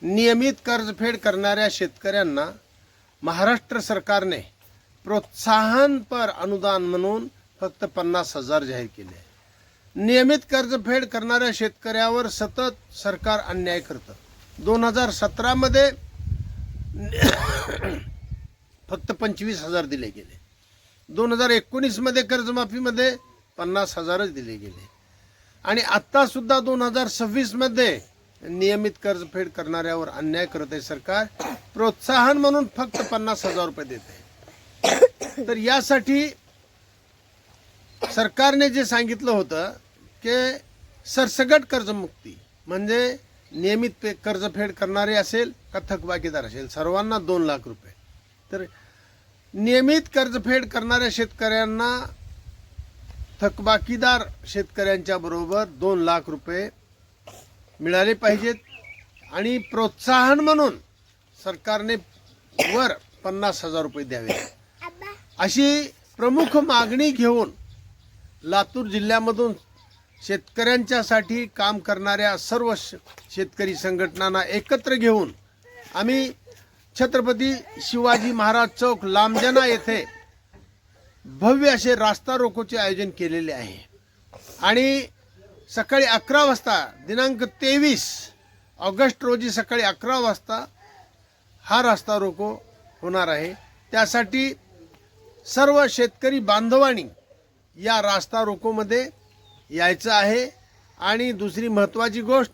नियमित कर्जफेड करणाऱ्या शेतकऱ्यांना महाराष्ट्र सरकारने प्रोत्साहनपर अनुदान म्हणून फक्त 50,000 जाहीर केले आहे. नियमित कर्जफेड करणाऱ्या शेतकऱ्यावर सतत सरकार अन्याय करतं. 2017 मध्ये फक्त 25,000 दिले गेले. 2019 मध्ये कर्जमाफीमध्ये 50,000च दिले गेले आणि आता सुद्धा 2026 मध्ये नियमित कर्जफेड करणाऱ्यावर अन्याय करत आहे सरकार. प्रोत्साहन म्हणून फक्त 50,000 रुपये देत आहे. तर यासाठी सरकारने जे सांगितलं होतं की सरसगट कर्जमुक्ती म्हणजे नियमित कर्जफेड करणारे असेल का थकबाकीदार असेल सर्वांना 2 लाख रुपये. तर नियमित कर्जफेड करणाऱ्या शेतकऱ्यांना थकबाकीदार शेतकऱ्यांच्या बरोबर 2 लाख रुपये मिळाले पाहिजेत आणि प्रोत्साहन म्हणून सरकारने वर 50,000 रुपये द्यावे अशी प्रमुख मागणी घेऊन लातूर जिल्ह्यामधून शेतकऱ्यांच्यासाठी काम करणाऱ्या सर्व शेतकरी संघटनांना एकत्र घेऊन आम्ही छत्रपती शिवाजी महाराज चौक लांबजना येथे भव्य असे रास्ता रोकोचे आयोजन केलेले आहे आणि सकाळी 11 वाजता दिनांक 23 ऑगस्ट रोजी सकाळी 11 वाजता हा रास्ता रोको होणार आहे. त्यासाठी सर्व शेतकरी बांधवांनी या रास्ता रोकोमध्ये यायचं आहे. आणि दुसरी महत्त्वाची गोष्ट,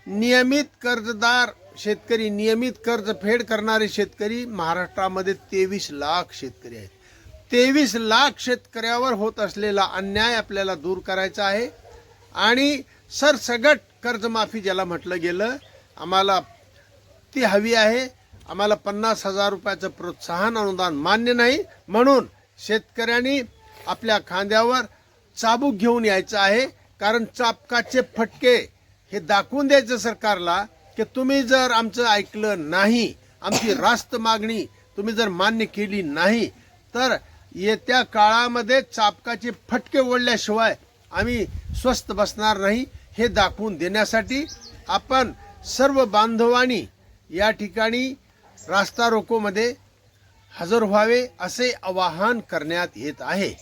नियमित कर्जदार शेतकरी, नियमित कर्जफेड करणारे शेतकरी महाराष्ट्रामध्ये 23 लाख शेतकरी आहेत. 23 लाख शेतकऱ्यावर होत असलेला अन्याय आपल्याला दूर करायचा आहे आणि सरसगट कर्जमाफी ज्याला म्हटलं गेलं आम्हाला ती हवी आहे. आम्हाला 50,000 रुपयाचं प्रोत्साहन अनुदान मान्य नाही. म्हणून शेतकऱ्यांनी आपल्या खांद्यावर चाबूक घेऊन यायचं आहे. कारण चाबकाचे फटके हे दाखवून द्यायचं सरकारला की तुम्ही जर आमचं ऐकलं नाही, आमची रास्त मागणी तुम्ही जर मान्य केली नाही तर येत्या काळामध्ये चाबकाचे फटके ओढल्याशिवाय आम्ही स्वस्थ बसणार नाही. हे दाखवून देण्यासाठी आपण सर्व बांधवांनी या ठिकाणी रास्ता रोकोमध्ये हजर व्हावे असे आवाहन करण्यात येत आहे.